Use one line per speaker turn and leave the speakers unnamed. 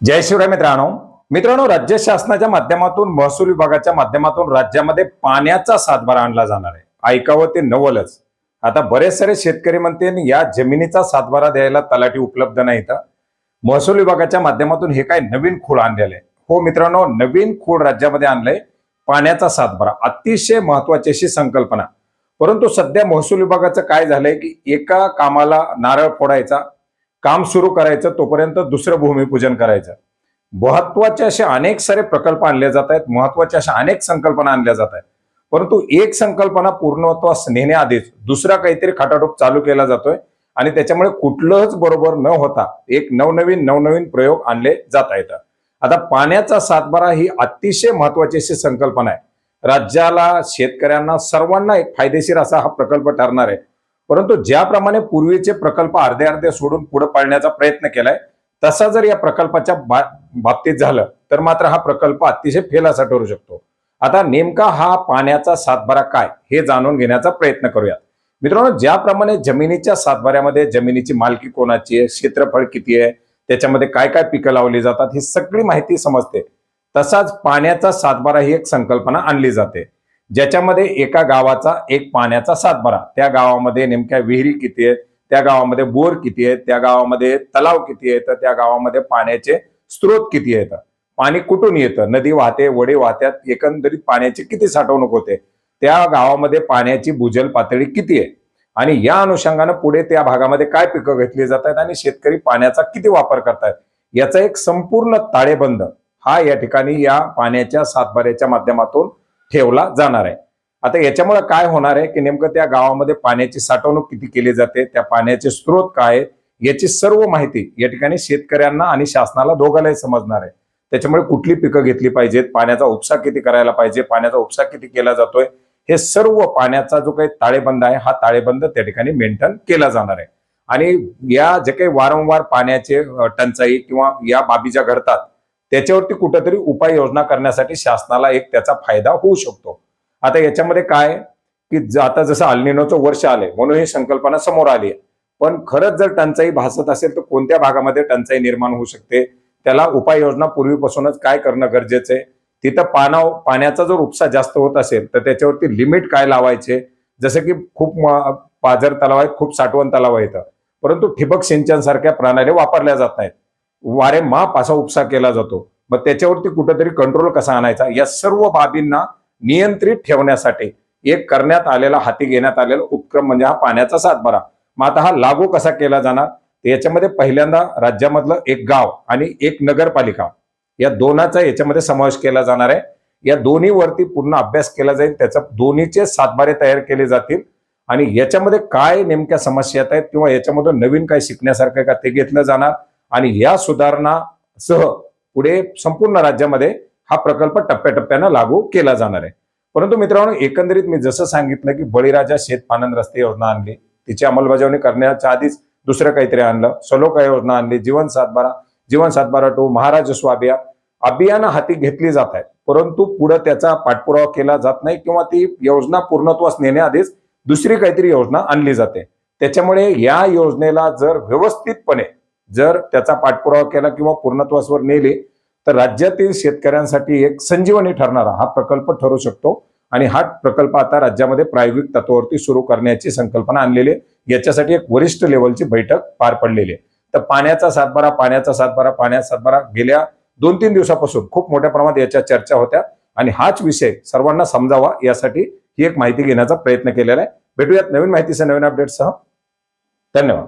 जय शिवराय मित्रांनो, राज्य शासनाच्या माध्यमातून महसूल विभागाच्या माध्यमातून राज्यामध्ये पाण्याचा सातबारा आणला जाणार आहे. ऐकावं ते नवलच. आता बरेच सारे शेतकरी म्हणते या जमिनीचा सातबारा द्यायला तलाठी उपलब्ध नाहीत. महसूल विभागाच्या माध्यमातून हे काय नवीन खूळ आणलेलं आहे. हो मित्रांनो, नवीन खूळ राज्यामध्ये आणलंय. पाण्याचा सातबारा अतिशय महत्वाची अशी संकल्पना. परंतु सध्या महसूल विभागाचं काय झालंय की एका कामाला नारळ फोडायचा, काम सुरू करायचं, तोपर्यंत दुसरं भूमिपूजन करायचं. महत्वाचे असे अनेक सारे प्रकल्प आणले जात आहेत, महत्वाच्या अशा अनेक संकल्पना आणल्या जात आहेत. परंतु एक संकल्पना पूर्णत्वास नेण्याआधीच दुसरा काहीतरी खटाटोप चालू केला जातोय आणि त्याच्यामुळे कुठलंच बरोबर न होता एक नवनवीन प्रयोग आणले जात आहेत. आता पाण्याचा सातबारा ही अतिशय महत्वाची अशी संकल्पना आहे. राज्याला, शेतकऱ्यांना, सर्वांना एक फायदेशीर असा हा प्रकल्प ठरणार आहे. परंतु ज्याप्रमाणे पूर्वीचे प्रकल्प अर्धे सोडून पुढे पाडण्याचा प्रयत्न केलाय, तसा जर या प्रकल्पाच्या बाबतीत झालं तर मात्र हा प्रकल्प अतिशय फेल असा ठरू शकतो. आता नेमका हा पाण्याचा सातबारा काय हे जाणून घेण्याचा प्रयत्न करूया. मित्रांनो, ज्याप्रमाणे जमिनीच्या सातबाऱ्यामध्ये जमिनीची मालकी कोणाची आहे, क्षेत्रफळ किती आहे, त्याच्यामध्ये काय काय पिकं लावली जातात, ही सगळी माहिती समजते. तसाच पाण्याचा सातबारा ही एक संकल्पना आणली जाते, ज्याच्यामध्ये एका गावाचा एक पाण्याचा सातबारा, त्या गावामध्ये नेमक्या विहिरी किती आहेत, त्या गावामध्ये बोर किती आहेत, त्या गावामध्ये तलाव किती आहेत, त्या गावामध्ये पाण्याचे स्रोत किती आहेत, पाणी कुठून येतं, नदी वाहते, वडे वाहतात, एकंदरीत पाण्याची किती साठवणूक होते, त्या गावामध्ये पाण्याची भूजल पातळी किती आहे आणि या अनुषंगाने पुढे त्या भागामध्ये काय पिकं घेतली जातात आणि शेतकरी पाण्याचा किती वापर करतात, याचा एक संपूर्ण ताळेबंद हा या ठिकाणी या पाण्याच्या सातबाऱ्याच्या माध्यमातून ठेवला जाणार आहे. आता याच्यामुळे काय होणार आहे की नेमकं त्या गावामध्ये पाण्याची साठवणूक किती केली जाते, त्या पाण्याचे स्रोत काय, याची सर्व माहिती या ठिकाणी शेतकऱ्यांना आणि शासनाला दोघांनाही समजणार आहे. त्याच्यामुळे कुठली पिकं घेतली पाहिजेत, पाण्याचा उपसा किती करायला पाहिजे, पाण्याचा उपसा किती केला जातोय, हे सर्व पाण्याचा जो काही ताळेबंद आहे, हा ताळेबंद त्या ठिकाणी मेंटेन केला जाणार आहे. आणि या जे काही वारंवार पाण्याचे टंचाई किंवा या बाबी ज्या घडतात त्याच्यावरती कुठेतरी उपाययोजना करण्यासाठी शासनाला एक त्याचा फायदा होऊ शकतो. आता याच्यामध्ये काय की आता जसं अल्निनोचं वर्ष आलंय म्हणून ही संकल्पना समोर आली आहे. पण खरंच जर टंचाई भासत असेल तर कोणत्या भागामध्ये टंचाई निर्माण होऊ शकते, त्याला उपाययोजना पूर्वीपासूनच काय करणं गरजेचं आहे, तिथं पाण्याचा जर उपसा जास्त होत असेल तर त्याच्यावरती लिमिट काय लावायचे. जसं की खूप पाझर तलाव आहेत, खूप साठवण तलाव आहेत, परंतु ठिबक सिंचन सारख्या प्रणाली वापरल्या जात नाहीत, वारे माप असा उपसा केला जातो. मग त्याच्यावरती कुठेतरी कंट्रोल कसा आणायचा, या सर्व बाबींना नियंत्रित ठेवण्यासाठी एक करण्यात आलेला, हाती घेण्यात आलेला उपक्रम म्हणजे हा पाण्याचा सातबारा. मग आता हा लागू कसा केला जाणार, याच्यामध्ये पहिल्यांदा राज्यामधलं एक गाव आणि एक नगरपालिका या दोनाचा याच्यामध्ये समावेश केला जाणार आहे. या दोन्ही वरती पूर्ण अभ्यास केला जाईल, त्याचा दोन्हीचे सातबारे तयार केले जातील आणि याच्यामध्ये काय नेमक्या समस्या येत आहेत किंवा याच्यामधून नवीन काय शिकण्यासारखं का ते घेतलं जाणार आणि या सुधारणासह पुढे संपूर्ण राज्यामध्ये हा प्रकल्प टप्प्याटप्प्यानं लागू केला जाणार आहे. परंतु मित्रांनो, एकंदरीत मी जसं सांगितलं की बळीराजा शेतपानंद रस्ते योजना आणली, तिची अंमलबजावणी करण्याच्या आधीच दुसरं काहीतरी आणलं, सलोका योजना आणली, जीवन सातबारा 2, महाराज स्वाभिया अभियान हाती घेतली जात आहेत. परंतु पुढे त्याचा पाठपुरावा केला जात नाही किंवा ती योजना पूर्णत्वास नेण्याआधीच दुसरी काहीतरी योजना आणली जाते. त्याच्यामुळे या योजनेला जर व्यवस्थितपणे जर त्याचा पाठपुरावा केला किंवा पूर्णत्वासवर नेले तर राज्यातील शेतकऱ्यांसाठी एक संजीवनी ठरणारा हा प्रकल्प ठरू शकतो. आणि हा प्रकल्प आता राज्यामध्ये प्रायोगिक तत्वावरती सुरू करण्याची संकल्पना आणलेली आहे. याच्यासाठी एक वरिष्ठ लेवलची बैठक पार पडलेली आहे. तर पाण्याचा सातबारा गेल्या 2-3 दिवसापासून खूप मोठ्या प्रमाणात याच्या चर्चा होत्या आणि हाच विषय सर्वांना समजावा यासाठी ही एक माहिती घेण्याचा प्रयत्न केलेला आहे. भेटूयात नवीन माहितीसह, नवीन अपडेटसह. धन्यवाद.